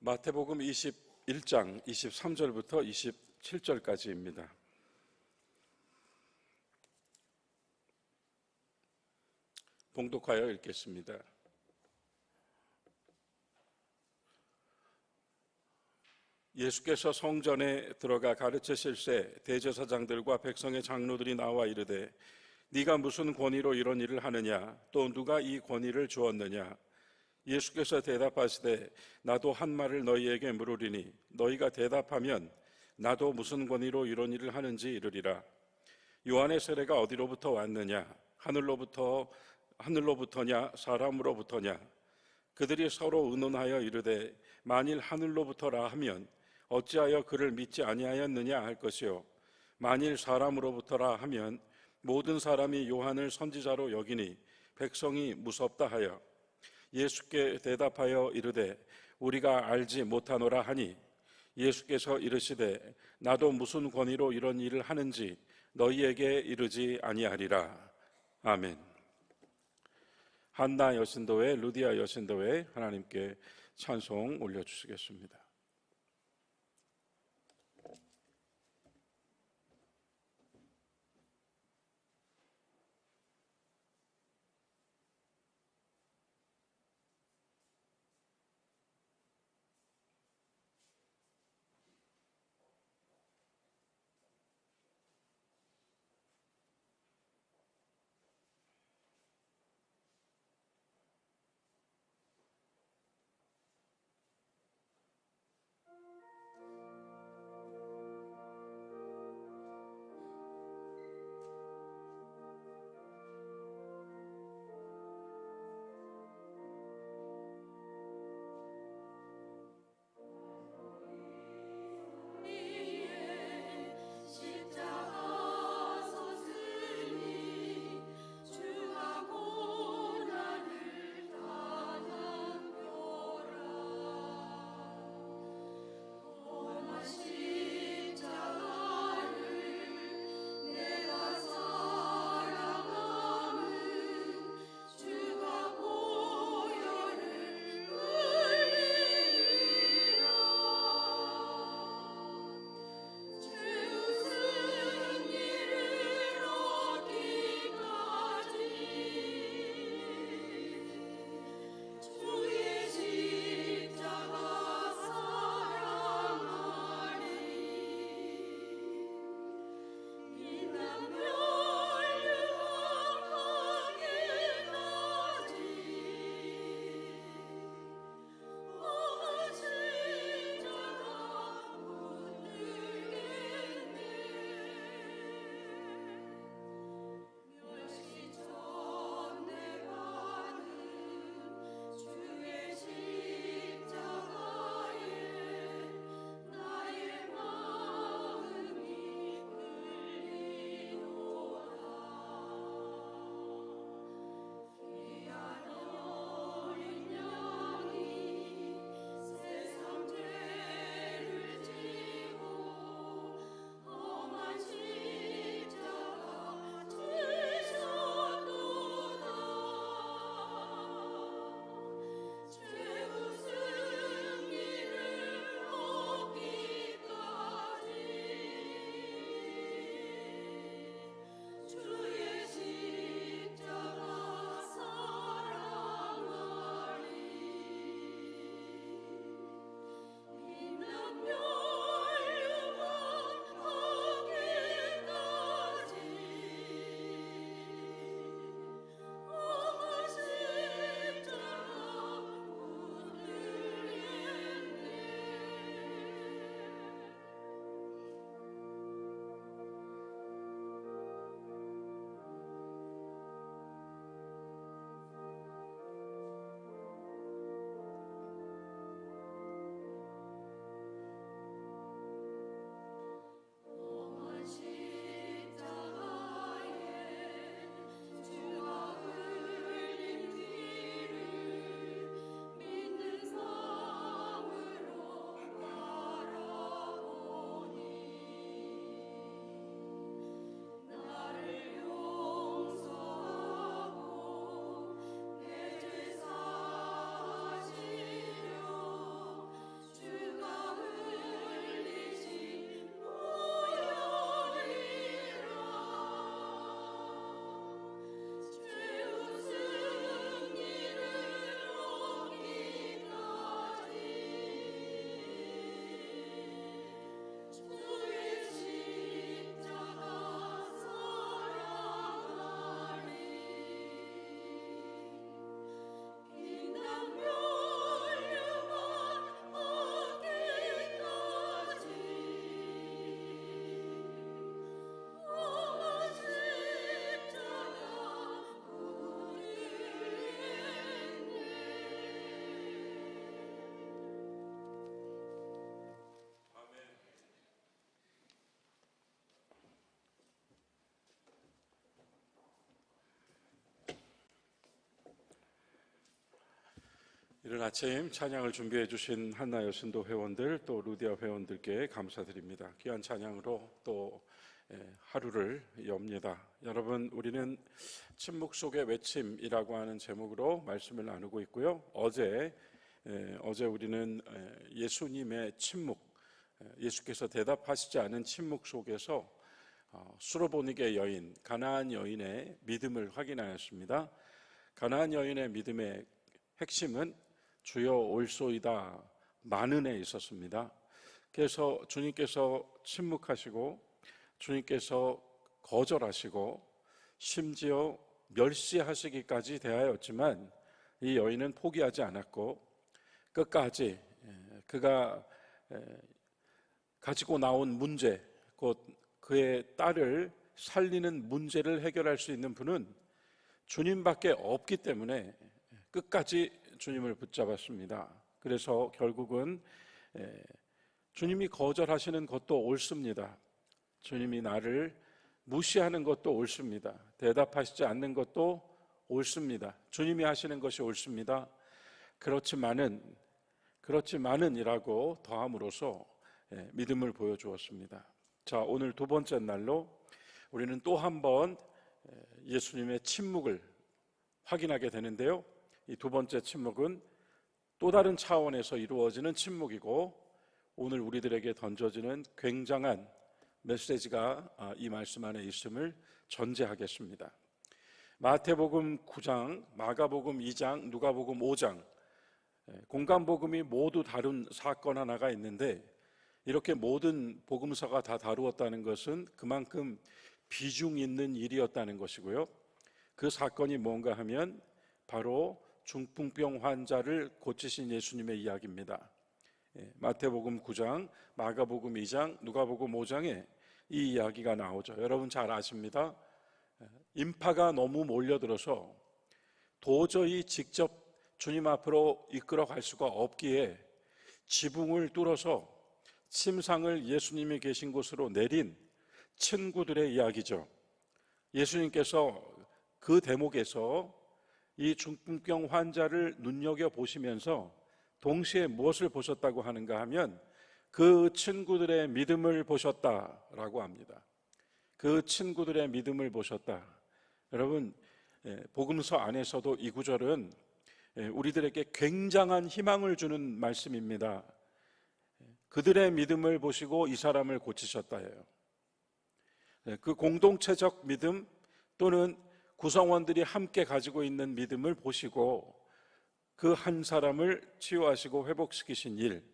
마태복음 21장 23절부터 27절까지입니다. 봉독하여 읽겠습니다. 예수께서 성전에 들어가 가르치실새 대제사장들과 백성의 장로들이 나와 이르되 네가 무슨 권위로 이런 일을 하느냐? 또 누가 이 권위를 주었느냐? 예수께서 대답하시되 나도 한 말을 너희에게 물으리니 너희가 대답하면 나도 무슨 권위로 이런 일을 하는지 이르리라. 요한의 세례가 어디로부터 왔느냐? 하늘로부터냐 사람으로부터냐? 그들이 서로 의논하여 이르되 만일 하늘로부터라 하면 어찌하여 그를 믿지 아니하였느냐 할 것이요 만일 사람으로부터라 하면 모든 사람이 요한을 선지자로 여기니 백성이 무섭다 하여 예수께 대답하여 이르되 우리가 알지 못하노라 하니 예수께서 이르시되 나도 무슨 권위로 이런 일을 하는지 너희에게 이르지 아니하리라. 아멘. 한나 여신도회, 루디아 여신도회 하나님께 찬송 올려주시겠습니다. 이른 아침 찬양을 준비해 주신 한나 여신도 회원들 또 루디아 회원들께 감사드립니다. 귀한 찬양으로 또 하루를 엽니다. 여러분, 우리는 침묵 속의 외침이라고 하는 제목으로 말씀을 나누고 있고요. 어제 우리는 예수님의 침묵, 예수께서 대답하시지 않은 침묵 속에서 수로보니게 여인, 가나안 여인의 믿음을 확인하였습니다. 가나안 여인의 믿음의 핵심은 주여 올소이다 많은에 있었습니다. 그래서 주님께서 침묵하시고 주님께서 거절하시고 심지어 멸시하시기까지 대하였지만 이 여인은 포기하지 않았고 끝까지 그가 가지고 나온 문제, 곧 그의 딸을 살리는 문제를 해결할 수 있는 분은 주님밖에 없기 때문에 끝까지 주님을 붙잡았습니다. 그래서 결국은 주님이 거절하시는 것도 옳습니다. 주님이 나를 무시하는 것도 옳습니다. 대답하시지 않는 것도 옳습니다. 주님이 하시는 것이 옳습니다. 그렇지만은이라고 더함으로써 믿음을 보여주었습니다. 자, 오늘 두 번째 날로 우리는 또 한 번 예수님의 침묵을 확인하게 되는데요. 이 두 번째 침묵은 또 다른 차원에서 이루어지는 침묵이고 오늘 우리들에게 던져지는 굉장한 메시지가 이 말씀 안에 있음을 전제하겠습니다. 마태복음 9장, 마가복음 2장, 누가복음 5장 공간복음이 모두 다룬 사건 하나가 있는데 이렇게 모든 복음서가 다 다루었다는 것은 그만큼 비중 있는 일이었다는 것이고요. 그 사건이 뭔가 하면 바로 중풍병 환자를 고치신 예수님의 이야기입니다. 마태복음 9장, 마가복음 2장, 누가복음 5장에 이 이야기가 나오죠. 여러분 잘 아십니다. 인파가 너무 몰려들어서 도저히 직접 주님 앞으로 이끌어 갈 수가 없기에 지붕을 뚫어서 침상을 예수님이 계신 곳으로 내린 친구들의 이야기죠. 예수님께서 그 대목에서 이 중풍병 환자를 눈여겨보시면서 동시에 무엇을 보셨다고 하는가 하면 그 친구들의 믿음을 보셨다라고 합니다. 그 친구들의 믿음을 보셨다. 여러분, 복음서 안에서도 이 구절은 우리들에게 굉장한 희망을 주는 말씀입니다. 그들의 믿음을 보시고 이 사람을 고치셨다예요. 그 공동체적 믿음 또는 구성원들이 함께 가지고 있는 믿음을 보시고 그 한 사람을 치유하시고 회복시키신 일,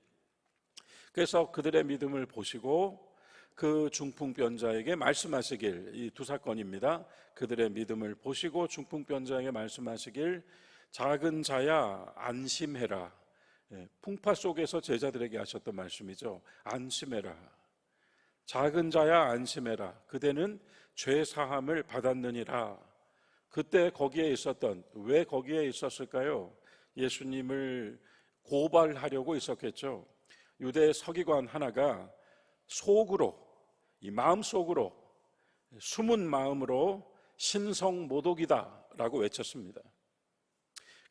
그래서 그들의 믿음을 보시고 그 중풍병자에게 말씀하시길, 이 두 사건입니다. 그들의 믿음을 보시고 중풍병자에게 말씀하시길 작은 자야 안심해라. 풍파 속에서 제자들에게 하셨던 말씀이죠. 안심해라. 작은 자야 안심해라. 그대는 죄 사함을 받았느니라. 그때 왜 거기에 있었을까요? 예수님을 고발하려고 있었겠죠. 유대 서기관 하나가 마음속으로 숨은 마음으로 신성모독이다 라고 외쳤습니다.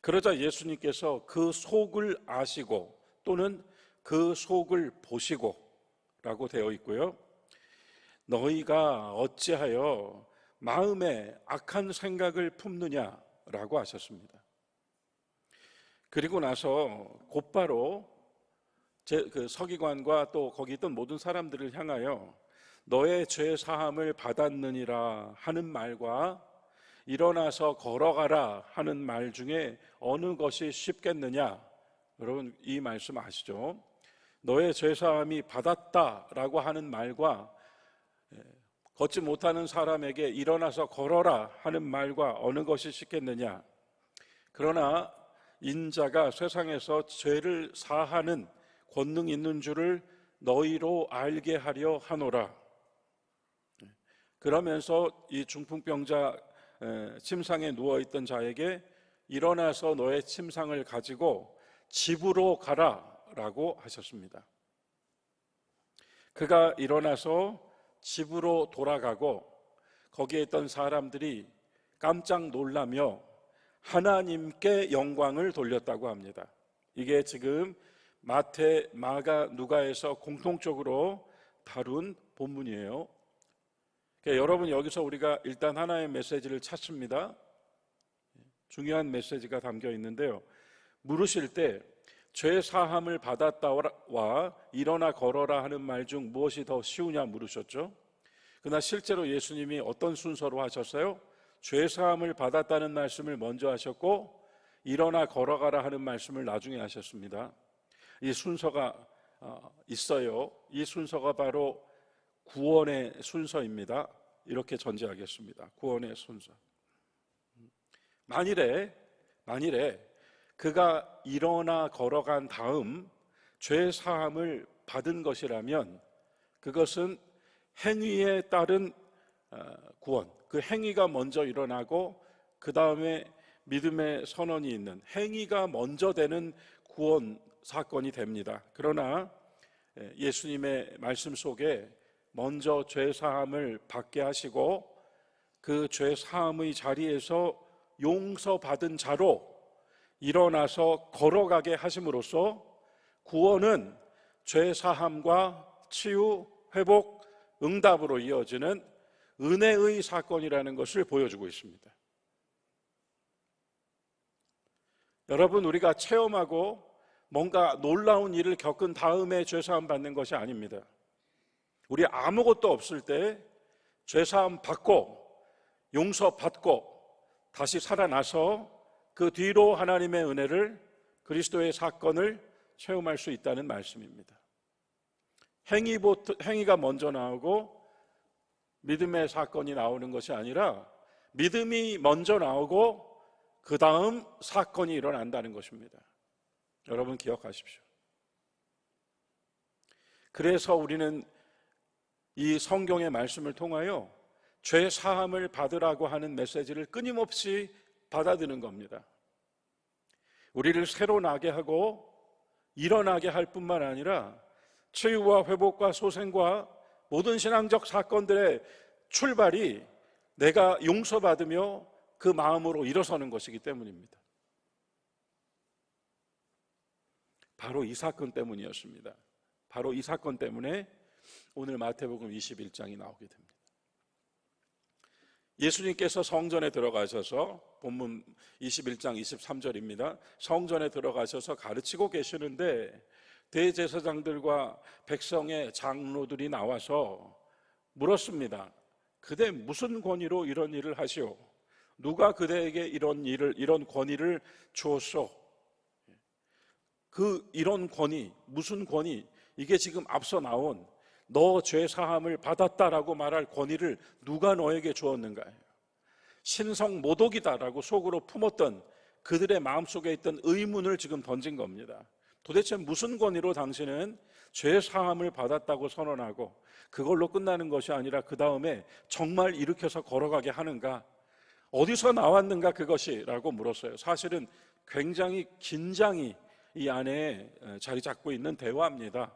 그러자 예수님께서 그 속을 아시고 또는 그 속을 보시고 라고 되어 있고요. 너희가 어찌하여 마음에 악한 생각을 품느냐라고 하셨습니다. 그리고 나서 곧바로 그 서기관과 또 거기 있던 모든 사람들을 향하여 너의 죄 사함을 받았느니라 하는 말과 일어나서 걸어가라 하는 말 중에 어느 것이 쉽겠느냐? 여러분 이 말씀 아시죠? 너의 죄 사함이 받았다라고 하는 말과 걷지 못하는 사람에게 일어나서 걸어라 하는 말과 어느 것이 쉽겠느냐? 그러나 인자가 세상에서 죄를 사하는 권능 있는 줄을 너희로 알게 하려 하노라. 그러면서 이 중풍병자 침상에 누워있던 자에게 일어나서 너의 침상을 가지고 집으로 가라라고 하셨습니다. 그가 일어나서 집으로 돌아가고 거기에 있던 사람들이 깜짝 놀라며 하나님께 영광을 돌렸다고 합니다. 이게 지금 마태, 마가, 누가에서 공통적으로 다룬 본문이에요. 그러니까 여러분, 여기서 우리가 일단 하나의 메시지를 찾습니다. 중요한 메시지가 담겨 있는데요. 물으실 때 죄 사함을 받았다와 일어나 걸어라 하는 말 중 무엇이 더 쉬우냐 물으셨죠. 그러나 실제로 예수님이 어떤 순서로 하셨어요? 죄 사함을 받았다는 말씀을 먼저 하셨고 일어나 걸어가라 하는 말씀을 나중에 하셨습니다. 이 순서가 있어요. 이 순서가 바로 구원의 순서입니다. 이렇게 전제하겠습니다. 구원의 순서. 만일에 그가 일어나 걸어간 다음 죄 사함을 받은 것이라면 그것은 행위에 따른 구원, 그 행위가 먼저 일어나고 그 다음에 믿음의 선언이 있는 행위가 먼저 되는 구원 사건이 됩니다. 그러나 예수님의 말씀 속에 먼저 죄 사함을 받게 하시고 그 죄 사함의 자리에서 용서받은 자로 일어나서 걸어가게 하심으로써 구원은 죄 사함과 치유, 회복, 응답으로 이어지는 은혜의 사건이라는 것을 보여주고 있습니다. 여러분, 우리가 체험하고 뭔가 놀라운 일을 겪은 다음에 죄사함 받는 것이 아닙니다. 우리 아무것도 없을 때 죄사함 받고 용서받고 다시 살아나서 그 뒤로 하나님의 은혜를, 그리스도의 사건을 체험할 수 있다는 말씀입니다. 행위가 먼저 나오고 믿음의 사건이 나오는 것이 아니라 믿음이 먼저 나오고 그 다음 사건이 일어난다는 것입니다. 여러분 기억하십시오. 그래서 우리는 이 성경의 말씀을 통하여 죄 사함을 받으라고 하는 메시지를 끊임없이 받아드는 겁니다. 우리를 새로 나게 하고 일어나게 할 뿐만 아니라 치유와 회복과 소생과 모든 신앙적 사건들의 출발이 내가 용서받으며 그 마음으로 일어서는 것이기 때문입니다. 바로 이 사건 때문이었습니다. 바로 이 사건 때문에 오늘 마태복음 21장이 나오게 됩니다. 예수님께서 성전에 들어가셔서, 본문 21장 23절입니다. 성전에 들어가셔서 가르치고 계시는데 대제사장들과 백성의 장로들이 나와서 물었습니다. 그대 무슨 권위로 이런 일을 하시오? 누가 그대에게 이런 권위를 주었소? 이런 권위, 무슨 권위? 이게 지금 앞서 나온 너 죄 사함을 받았다라고 말할 권위를 누가 너에게 주었는가? 신성 모독이다라고 속으로 품었던 그들의 마음속에 있던 의문을 지금 던진 겁니다. 도대체 무슨 권위로 당신은 죄 사함을 받았다고 선언하고 그걸로 끝나는 것이 아니라 그 다음에 정말 일으켜서 걸어가게 하는가? 어디서 나왔는가 그것이? 라고 물었어요. 사실은 굉장히 긴장이 이 안에 자리 잡고 있는 대화입니다.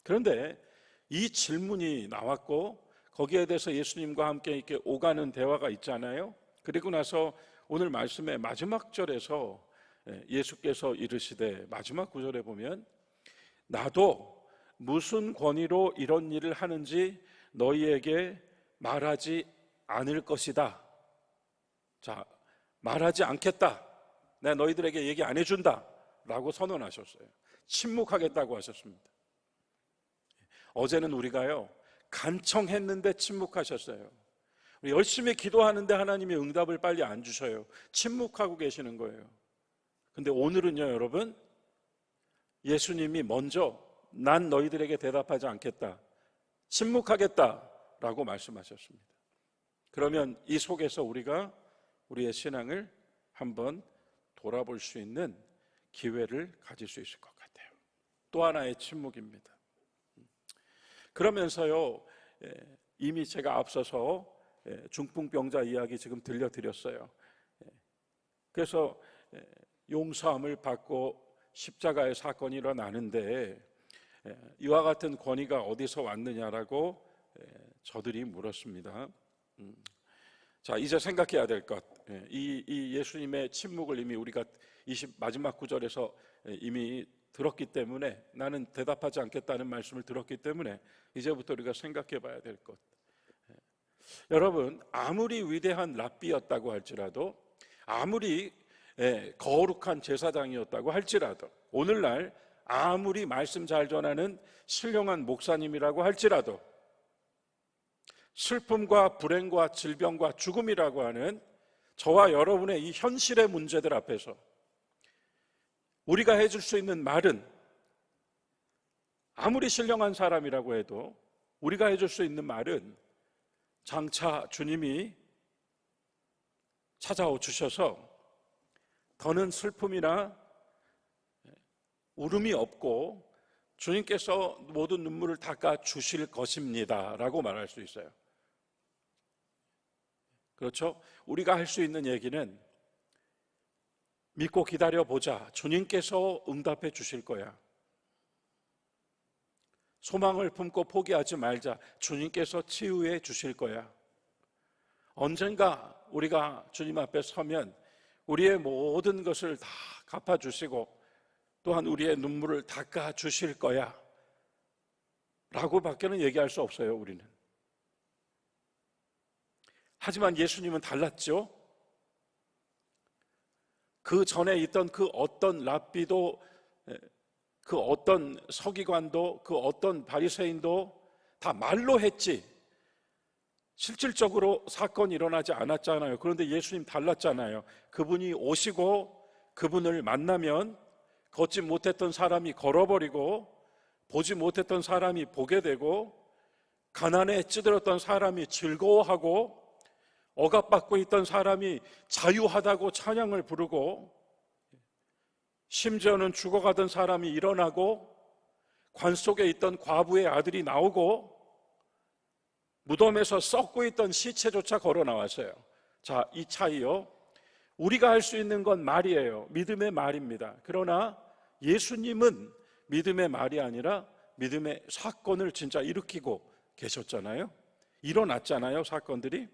그런데 이 질문이 나왔고 거기에 대해서 예수님과 함께 이렇게 오가는 대화가 있잖아요. 그리고 나서 오늘 말씀의 마지막 절에서 예수께서 이르시되, 마지막 구절에 보면 나도 무슨 권위로 이런 일을 하는지 너희에게 말하지 않을 것이다. 자, 말하지 않겠다. 내가 너희들에게 얘기 안 해준다 라고 선언하셨어요. 침묵하겠다고 하셨습니다. 어제는 우리가요, 간청했는데 침묵하셨어요. 우리 열심히 기도하는데 하나님이 응답을 빨리 안 주셔요. 침묵하고 계시는 거예요. 근데 오늘은요, 여러분, 예수님이 먼저 난 너희들에게 대답하지 않겠다, 침묵하겠다 라고 말씀하셨습니다. 그러면 이 속에서 우리가 우리의 신앙을 한번 돌아볼 수 있는 기회를 가질 수 있을 것 같아요. 또 하나의 침묵입니다. 그러면서요, 이미 제가 앞서서 중풍병자 이야기 지금 들려드렸어요. 그래서 용서함을 받고 십자가의 사건이 일어나는데 이와 같은 권위가 어디서 왔느냐라고 저들이 물었습니다. 자, 이제 생각해야 될 것, 이 예수님의 침묵을 이미 우리가 마지막 구절에서 이미 들었기 때문에, 나는 대답하지 않겠다는 말씀을 들었기 때문에 이제부터 우리가 생각해 봐야 될 것. 여러분, 아무리 위대한 랍비였다고 할지라도, 아무리 거룩한 제사장이었다고 할지라도, 오늘날 아무리 말씀 잘 전하는 신령한 목사님이라고 할지라도, 슬픔과 불행과 질병과 죽음이라고 하는 저와 여러분의 이 현실의 문제들 앞에서 우리가 해줄 수 있는 말은, 아무리 신령한 사람이라고 해도 우리가 해줄 수 있는 말은, 장차 주님이 찾아오 주셔서 더는 슬픔이나 울음이 없고 주님께서 모든 눈물을 닦아 주실 것입니다 라고 말할 수 있어요. 그렇죠? 우리가 할 수 있는 얘기는, 믿고 기다려보자, 주님께서 응답해 주실 거야. 소망을 품고 포기하지 말자, 주님께서 치유해 주실 거야. 언젠가 우리가 주님 앞에 서면 우리의 모든 것을 다 갚아주시고 또한 우리의 눈물을 닦아 주실 거야 라고 밖에는 얘기할 수 없어요, 우리는. 하지만 예수님은 달랐죠. 그 전에 있던 그 어떤 랍비도, 그 어떤 서기관도, 그 어떤 바리새인도 다 말로 했지 실질적으로 사건이 일어나지 않았잖아요. 그런데 예수님 달랐잖아요. 그분이 오시고 그분을 만나면 걷지 못했던 사람이 걸어버리고, 보지 못했던 사람이 보게 되고, 가난에 찌들었던 사람이 즐거워하고, 억압받고 있던 사람이 자유하다고 찬양을 부르고, 심지어는 죽어가던 사람이 일어나고, 관 속에 있던 과부의 아들이 나오고, 무덤에서 썩고 있던 시체조차 걸어 나왔어요. 자, 이 차이요, 우리가 할 수 있는 건 말이에요. 믿음의 말입니다. 그러나 예수님은 믿음의 말이 아니라 믿음의 사건을 진짜 일으키고 계셨잖아요. 일어났잖아요, 사건들이.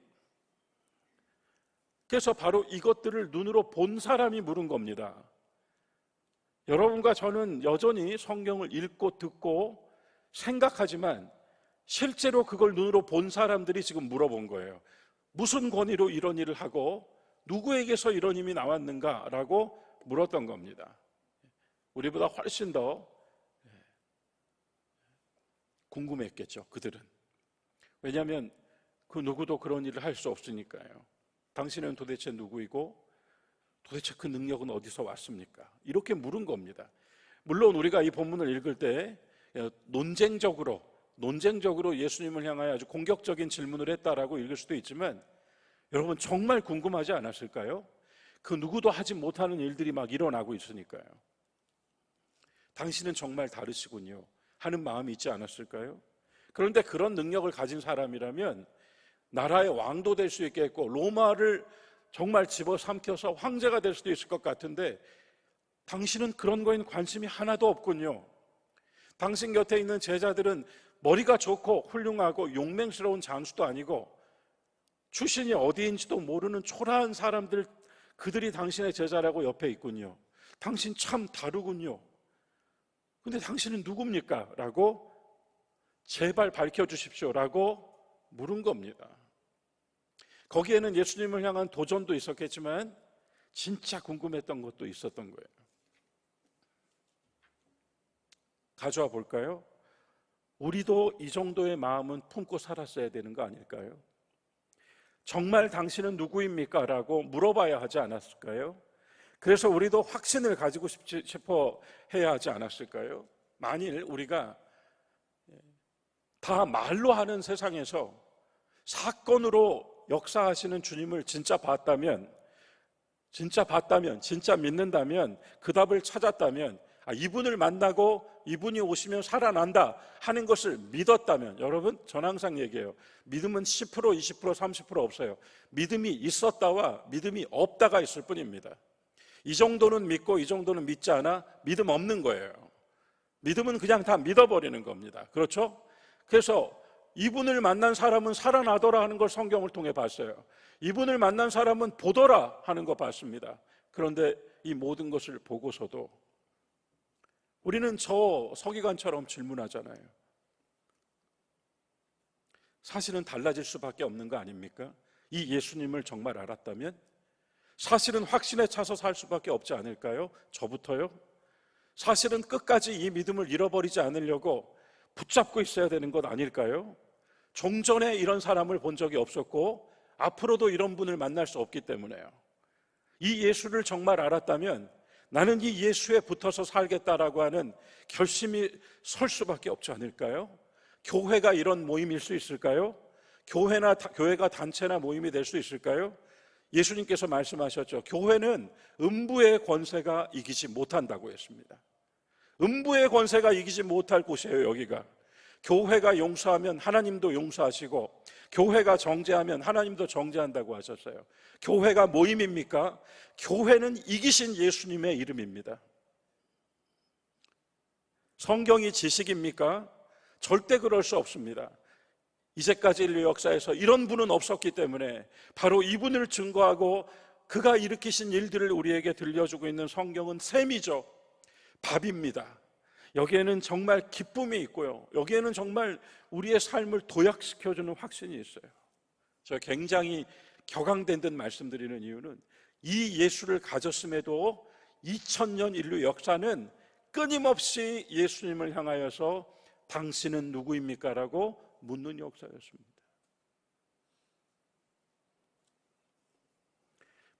그래서 바로 이것들을 눈으로 본 사람이 물은 겁니다. 여러분과 저는 여전히 성경을 읽고 듣고 생각하지만 실제로 그걸 눈으로 본 사람들이 지금 물어본 거예요. 무슨 권위로 이런 일을 하고 누구에게서 이런 힘이 나왔는가라고 물었던 겁니다. 우리보다 훨씬 더 궁금했겠죠, 그들은. 왜냐하면 그 누구도 그런 일을 할 수 없으니까요. 당신은 도대체 누구이고 도대체 그 능력은 어디서 왔습니까? 이렇게 물은 겁니다. 물론 우리가 이 본문을 읽을 때 논쟁적으로 예수님을 향하여 아주 공격적인 질문을 했다라고 읽을 수도 있지만, 여러분 정말 궁금하지 않았을까요? 그 누구도 하지 못하는 일들이 막 일어나고 있으니까요. 당신은 정말 다르시군요 하는 마음이 있지 않았을까요? 그런데 그런 능력을 가진 사람이라면 나라의 왕도 될 수 있겠고 로마를 정말 집어삼켜서 황제가 될 수도 있을 것 같은데, 당신은 그런 거에는 관심이 하나도 없군요. 당신 곁에 있는 제자들은 머리가 좋고 훌륭하고 용맹스러운 장수도 아니고 출신이 어디인지도 모르는 초라한 사람들, 그들이 당신의 제자라고 옆에 있군요. 당신 참 다르군요. 근데 당신은 누굽니까? 라고, 제발 밝혀주십시오 라고 물은 겁니다. 거기에는 예수님을 향한 도전도 있었겠지만 진짜 궁금했던 것도 있었던 거예요. 가져와 볼까요? 우리도 이 정도의 마음은 품고 살았어야 되는 거 아닐까요? 정말 당신은 누구입니까? 라고 물어봐야 하지 않았을까요? 그래서 우리도 확신을 가지고 싶어 해야 하지 않았을까요? 만일 우리가 다 말로 하는 세상에서 사건으로 역사하시는 주님을 진짜 봤다면, 진짜 믿는다면, 그 답을 찾았다면, 이분을 만나고 이분이 오시면 살아난다 하는 것을 믿었다면, 여러분 전 항상 얘기해요. 믿음은 10%, 20%, 30% 없어요. 믿음이 있었다와 믿음이 없다가 있을 뿐입니다. 이 정도는 믿고 이 정도는 믿지 않아 믿음 없는 거예요. 믿음은 그냥 다 믿어버리는 겁니다. 그렇죠? 그래서 이분을 만난 사람은 살아나더라 하는 걸 성경을 통해 봤어요. 이분을 만난 사람은 보더라 하는 거 봤습니다. 그런데 이 모든 것을 보고서도 우리는 저 서기관처럼 질문하잖아요. 사실은 달라질 수밖에 없는 거 아닙니까? 이 예수님을 정말 알았다면 사실은 확신에 차서 살 수밖에 없지 않을까요? 저부터요? 사실은 끝까지 이 믿음을 잃어버리지 않으려고 붙잡고 있어야 되는 것 아닐까요? 종전에 이런 사람을 본 적이 없었고 앞으로도 이런 분을 만날 수 없기 때문에요. 이 예수를 정말 알았다면 나는 이 예수에 붙어서 살겠다라고 하는 결심이 설 수밖에 없지 않을까요? 교회가 이런 모임일 수 있을까요? 교회가 단체나 모임이 될 수 있을까요? 예수님께서 말씀하셨죠. 교회는 음부의 권세가 이기지 못한다고 했습니다. 음부의 권세가 이기지 못할 곳이에요, 여기가. 교회가 용서하면 하나님도 용서하시고 교회가 정죄하면 하나님도 정죄한다고 하셨어요. 교회가 모임입니까? 교회는 이기신 예수님의 이름입니다. 성경이 지식입니까? 절대 그럴 수 없습니다. 이제까지 인류 역사에서 이런 분은 없었기 때문에 바로 이분을 증거하고 그가 일으키신 일들을 우리에게 들려주고 있는 성경은 셈이죠. 밥입니다. 여기에는 정말 기쁨이 있고요. 여기에는 정말 우리의 삶을 도약시켜주는 확신이 있어요. 저 굉장히 격앙된 듯 말씀드리는 이유는 이 예수를 가졌음에도 2000년 인류 역사는 끊임없이 예수님을 향하여서 당신은 누구입니까? 라고 묻는 역사였습니다.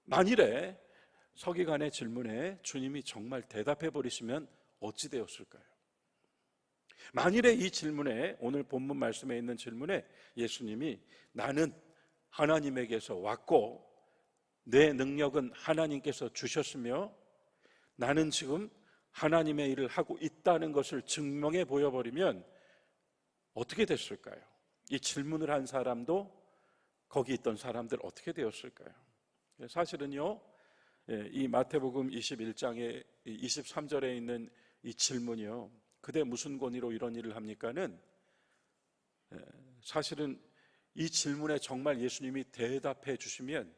만일에 서기관의 질문에 주님이 정말 대답해 버리시면 어찌 되었을까요? 만일에 이 질문에, 오늘 본문 말씀에 있는 질문에 예수님이 나는 하나님에게서 왔고 내 능력은 하나님께서 주셨으며 나는 지금 하나님의 일을 하고 있다는 것을 증명해 보여버리면 어떻게 됐을까요? 이 질문을 한 사람도 거기 있던 사람들 어떻게 되었을까요? 사실은요, 이 마태복음 21장의 23절에 있는 이 질문이요, 그대 무슨 권위로 이런 일을 합니까는 사실은 이 질문에 정말 예수님이 대답해 주시면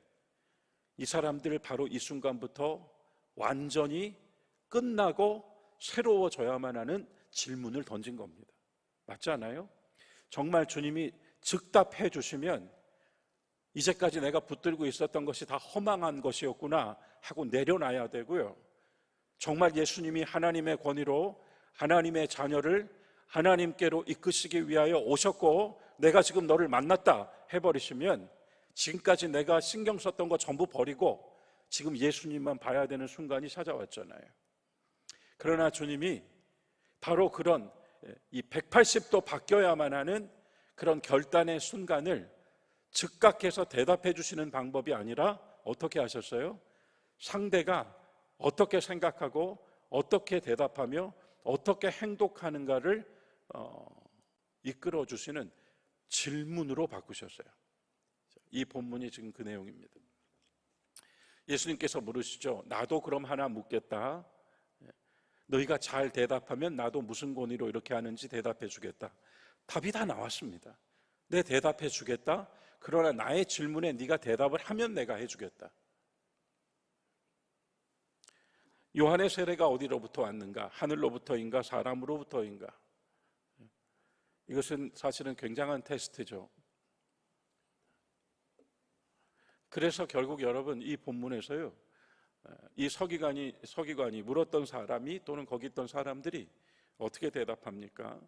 이 사람들 바로 이 순간부터 완전히 끝나고 새로워져야만 하는 질문을 던진 겁니다. 맞지 않아요? 정말 주님이 즉답해 주시면 이제까지 내가 붙들고 있었던 것이 다 허망한 것이었구나 하고 내려놔야 되고요. 정말 예수님이 하나님의 권위로 하나님의 자녀를 하나님께로 이끄시기 위하여 오셨고 내가 지금 너를 만났다 해버리시면 지금까지 내가 신경 썼던 거 전부 버리고 지금 예수님만 봐야 되는 순간이 찾아왔잖아요. 그러나 주님이 바로 그런 이 180도 바뀌어야만 하는 그런 결단의 순간을 즉각해서 대답해 주시는 방법이 아니라 어떻게 하셨어요? 상대가 어떻게 생각하고 어떻게 대답하며 어떻게 행동하는가를 이끌어 주시는 질문으로 바꾸셨어요. 이 본문이 지금 그 내용입니다. 예수님께서 물으시죠. 나도 그럼 하나 묻겠다. 너희가 잘 대답하면 나도 무슨 권위로 이렇게 하는지 대답해 주겠다. 답이 다 나왔습니다. 내 대답해 주겠다. 그러나 나의 질문에 네가 대답을 하면 내가 해주겠다. 요한의 세례가 어디로부터 왔는가? 하늘로부터인가? 사람으로부터인가? 이것은 사실은 굉장한 테스트죠. 그래서 결국 여러분 이 본문에서요, 이 서기관이 물었던 사람이 또는 거기 있던 사람들이 어떻게 대답합니까?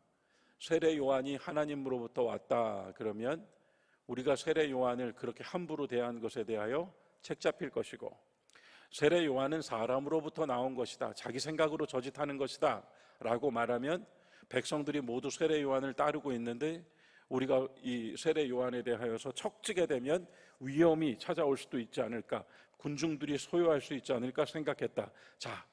세례 요한이 하나님으로부터 왔다 그러면 우리가 세례 요한을 그렇게 함부로 대한 것에 대하여 책 잡힐 것이고, 세례 요한은 사람으로부터 나온 것이다, 자기 생각으로 저짓하는 것이다 라고 말하면 백성들이 모두 세례 요한을 따르고 있는데 우리가 이 세례 요한에 대하여서 척지게 되면 위험이 찾아올 수도 있지 않을까, 군중들이 소요할 수 있지 않을까 생각했다. 자,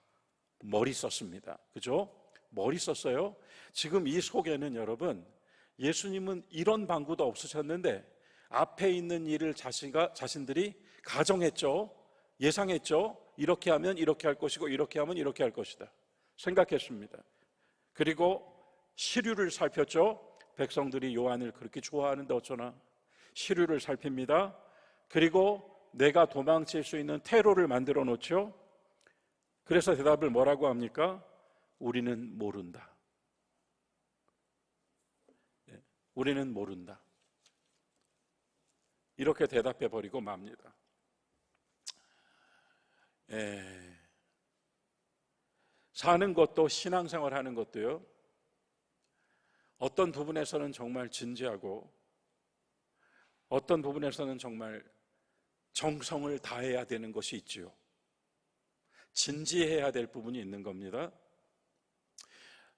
머리 썼습니다. 그죠? 머리 썼어요. 지금 이 속에는 여러분, 예수님은 이런 방구도 없으셨는데 앞에 있는 일을 자신들이 가정했죠. 예상했죠. 이렇게 하면 이렇게 할 것이고 이렇게 하면 이렇게 할 것이다 생각했습니다. 그리고 시류를 살폈죠. 백성들이 요한을 그렇게 좋아하는데 어쩌나. 시류를 살핍니다. 그리고 내가 도망칠 수 있는 퇴로를 만들어 놓죠. 그래서 대답을 뭐라고 합니까? 우리는 모른다. 우리는 모른다. 이렇게 대답해 버리고 맙니다. 사는 것도 신앙생활 하는 것도요, 어떤 부분에서는 정말 진지하고 어떤 부분에서는 정말 정성을 다해야 되는 것이 있지요. 진지해야 될 부분이 있는 겁니다.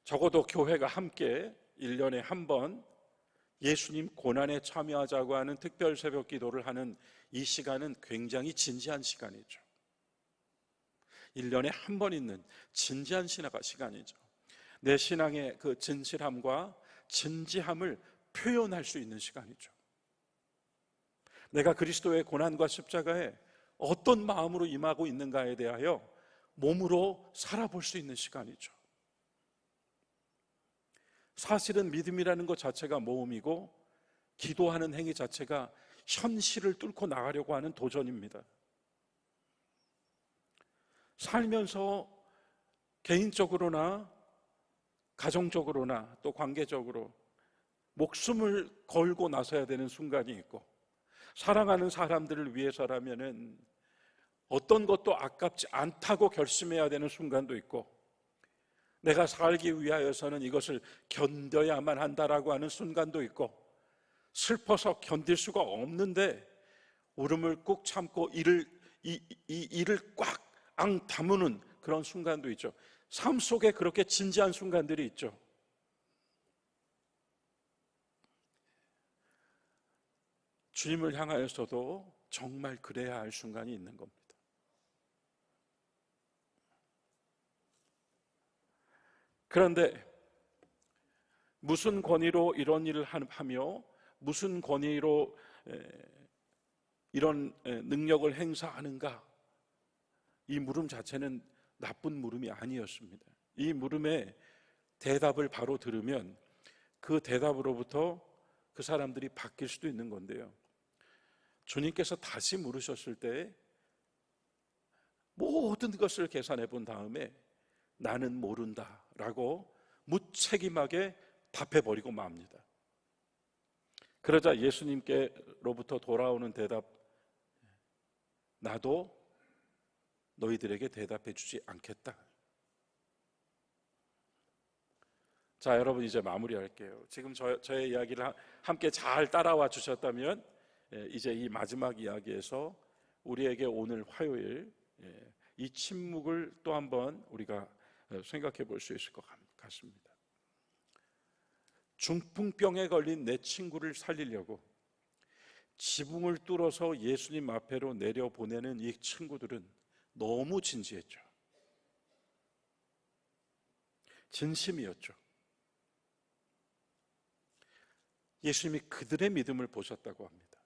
적어도 교회가 함께 1년에 한 번 예수님 고난에 참여하자고 하는 특별 새벽 기도를 하는 이 시간은 굉장히 진지한 시간이죠. 1년에 한 번 있는 진지한 시간이죠. 내 신앙의 그 진실함과 진지함을 표현할 수 있는 시간이죠. 내가 그리스도의 고난과 십자가에 어떤 마음으로 임하고 있는가에 대하여 몸으로 살아볼 수 있는 시간이죠. 사실은 믿음이라는 것 자체가 모험이고 기도하는 행위 자체가 현실을 뚫고 나가려고 하는 도전입니다. 살면서 개인적으로나 가정적으로나 또 관계적으로 목숨을 걸고 나서야 되는 순간이 있고, 사랑하는 사람들을 위해서라면은 어떤 것도 아깝지 않다고 결심해야 되는 순간도 있고, 내가 살기 위하여서는 이것을 견뎌야만 한다라고 하는 순간도 있고, 슬퍼서 견딜 수가 없는데 울음을 꾹 참고 이를 꽉 다무는 그런 순간도 있죠. 삶 속에 그렇게 진지한 순간들이 있죠. 주님을 향하여서도 정말 그래야 할 순간이 있는 겁니다. 그런데 무슨 권위로 이런 일을 하며 무슨 권위로 이런 능력을 행사하는가? 이 물음 자체는 나쁜 물음이 아니었습니다. 이 물음의 대답을 바로 들으면 그 대답으로부터 그 사람들이 바뀔 수도 있는 건데요, 주님께서 다시 물으셨을 때 모든 것을 계산해 본 다음에 나는 모른다 라고 무책임하게 답해버리고 맙니다. 그러자 예수님께로부터 돌아오는 대답, 나도 너희들에게 대답해 주지 않겠다. 자, 여러분 이제 마무리할게요. 지금 저의 이야기를 함께 잘 따라와 주셨다면 이제 이 마지막 이야기에서 우리에게 오늘 화요일 이 침묵을 또 한번 우리가 생각해 볼 수 있을 것 같습니다. 중풍병에 걸린 내 친구를 살리려고 지붕을 뚫어서 예수님 앞에로 내려보내는 이 친구들은 너무 진지했죠. 진심이었죠. 예수님이 그들의 믿음을 보셨다고 합니다.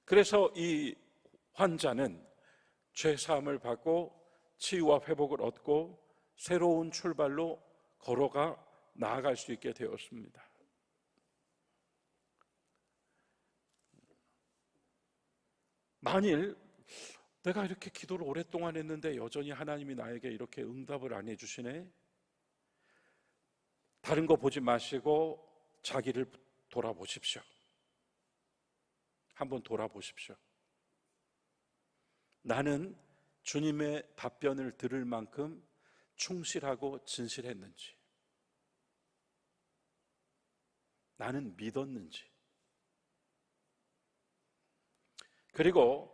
그래서 이 환자는 죄사함을 받고 치유와 회복을 얻고 새로운 출발로 걸어가 나아갈 수 있게 되었습니다. 만일 내가 이렇게 기도를 오랫동안 했는데 여전히 하나님이 나에게 이렇게 응답을 안 해주시네, 다른 거 보지 마시고 자기를 돌아보십시오. 한번 돌아보십시오. 나는 주님의 답변을 들을 만큼 충실하고 진실했는지, 나는 믿었는지, 그리고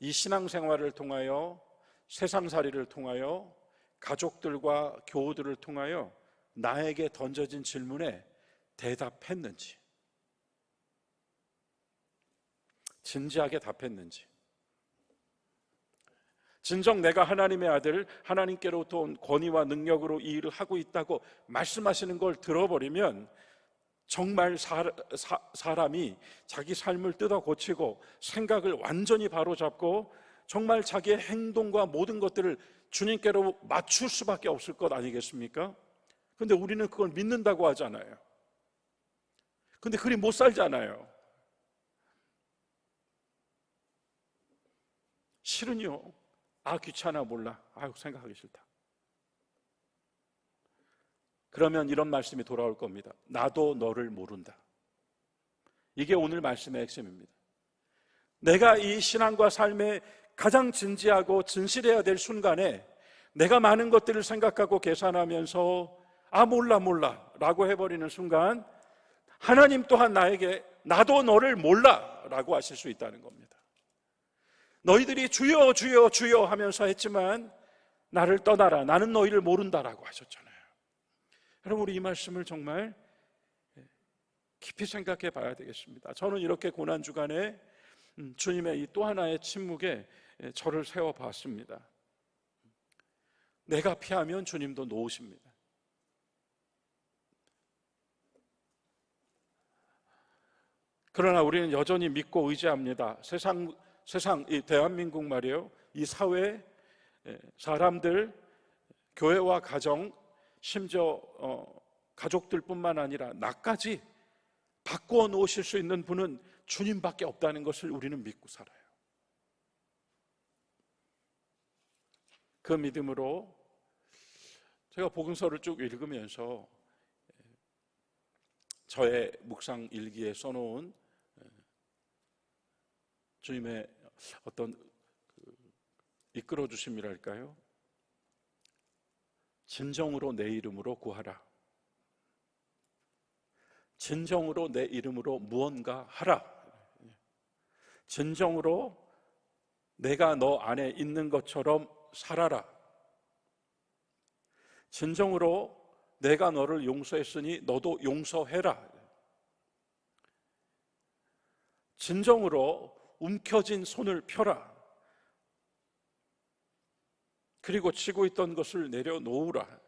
이 신앙생활을 통하여, 세상살이를 통하여, 가족들과 교우들을 통하여 나에게 던져진 질문에 대답했는지, 진지하게 답했는지, 진정 내가 하나님의 아들, 하나님께로부터 온 권위와 능력으로 이 일을 하고 있다고 말씀하시는 걸 들어버리면 정말 사람이 자기 삶을 뜯어 고치고 생각을 완전히 바로잡고 정말 자기의 행동과 모든 것들을 주님께로 맞출 수밖에 없을 것 아니겠습니까? 그런데 우리는 그걸 믿는다고 하잖아요. 근데 그리 못 살잖아요. 실은요, 귀찮아, 몰라, 생각하기 싫다. 그러면 이런 말씀이 돌아올 겁니다. 나도 너를 모른다. 이게 오늘 말씀의 핵심입니다. 내가 이 신앙과 삶에 가장 진지하고 진실해야 될 순간에 내가 많은 것들을 생각하고 계산하면서 몰라 라고 해버리는 순간, 하나님 또한 나에게 나도 너를 몰라 라고 하실 수 있다는 겁니다. 너희들이 주여 주여 주여 하면서 했지만 나를 떠나라, 나는 너희를 모른다라고 하셨잖아요. 여러분, 우리 이 말씀을 정말 깊이 생각해 봐야 되겠습니다. 저는 이렇게 고난주간에 주님의 이 또 하나의 침묵에 저를 세워봤습니다. 내가 피하면 주님도 놓으십니다. 그러나 우리는 여전히 믿고 의지합니다. 세상 이 대한민국 말이에요, 이 사회 사람들, 교회와 가정, 심지어 가족들뿐만 아니라 나까지 바꾸어 놓으실 수 있는 분은 주님밖에 없다는 것을 우리는 믿고 살아요. 그 믿음으로 제가 복음서를 쭉 읽으면서 저의 묵상 일기에 써놓은 주님의 어떤 이끌어 주심이랄까요? 진정으로 내 이름으로 구하라. 진정으로 내 이름으로 무언가 하라. 진정으로 내가 너 안에 있는 것처럼 살아라. 진정으로 내가 너를 용서했으니 너도 용서해라. 진정으로 움켜진 손을 펴라. 그리고 쥐고 있던 것을 내려놓으라.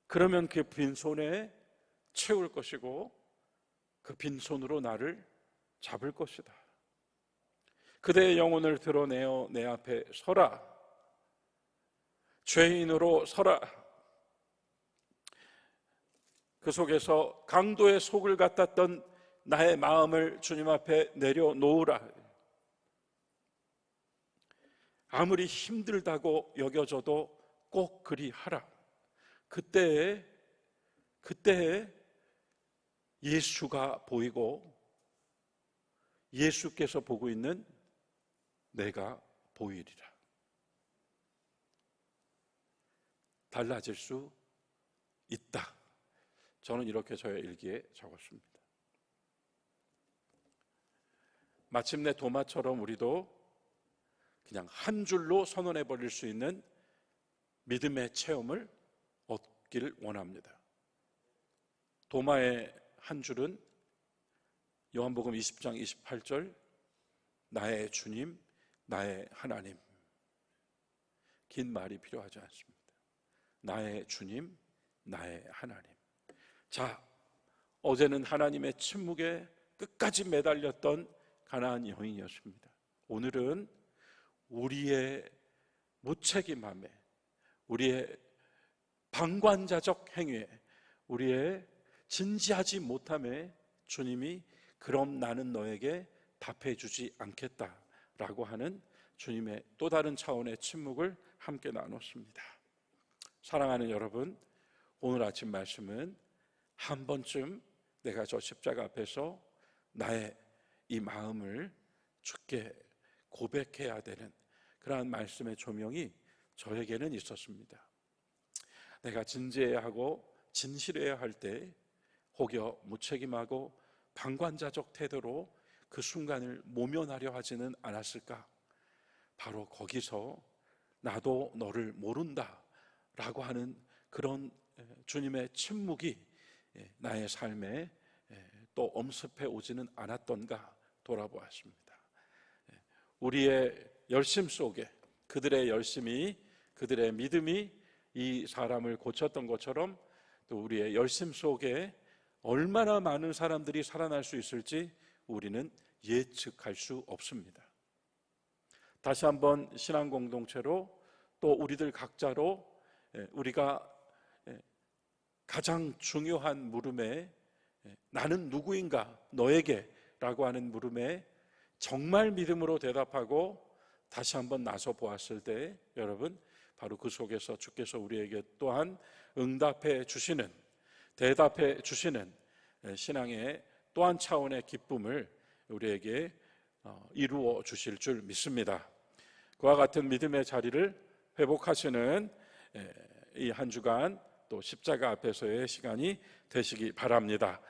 그러면 그 빈손에 채울 것이고 그 빈손으로 나를 잡을 것이다. 그대의 영혼을 드러내어 내 앞에 서라. 죄인으로 서라. 그 속에서 강도의 속을 같았던 나의 마음을 주님 앞에 내려놓으라. 아무리 힘들다고 여겨져도 꼭 그리 하라. 그때에 예수가 보이고 예수께서 보고 있는 내가 보이리라. 달라질 수 있다. 저는 이렇게 저의 일기에 적었습니다. 마침내 도마처럼 우리도 그냥 한 줄로 선언해 버릴 수 있는 믿음의 체험을 얻기를 원합니다. 도마의 한 줄은 요한복음 20장 28절, 나의 주님, 나의 하나님. 긴 말이 필요하지 않습니다. 나의 주님, 나의 하나님. 자, 어제는 하나님의 침묵에 끝까지 매달렸던 가나안 여인이었습니다. 오늘은 우리의 무책임함에, 우리의 방관자적 행위에, 우리의 진지하지 못함에 주님이 그럼 나는 너에게 답해주지 않겠다라고 하는 주님의 또 다른 차원의 침묵을 함께 나눴습니다. 사랑하는 여러분, 오늘 아침 말씀은 한 번쯤 내가 저 십자가 앞에서 나의 이 마음을 주께 고백해야 되는 그러한 말씀의 조명이 저에게는 있었습니다. 내가 진지해야 하고 진실해야 할 때 혹여 무책임하고 방관자적 태도로 그 순간을 모면하려 하지는 않았을까? 바로 거기서 나도 너를 모른다 라고 하는 그런 주님의 침묵이 나의 삶에 또 엄습해 오지는 않았던가 돌아보았습니다. 우리의 열심 속에 그들의 열심이, 그들의 믿음이 이 사람을 고쳤던 것처럼 또 우리의 열심 속에 얼마나 많은 사람들이 살아날 수 있을지 우리는 예측할 수 없습니다. 다시 한번 신앙 공동체로 또 우리들 각자로 우리가 가장 중요한 물음에 나는 누구인가 너에게 라고 하는 물음에 정말 믿음으로 대답하고 다시 한번 나서 보았을 때 여러분, 바로 그 속에서 주께서 우리에게 또한 응답해 주시는, 대답해 주시는 신앙의 또 한 차원의 기쁨을 우리에게 이루어 주실 줄 믿습니다. 그와 같은 믿음의 자리를 회복하시는 이 한 주간 또 십자가 앞에서의 시간이 되시기 바랍니다.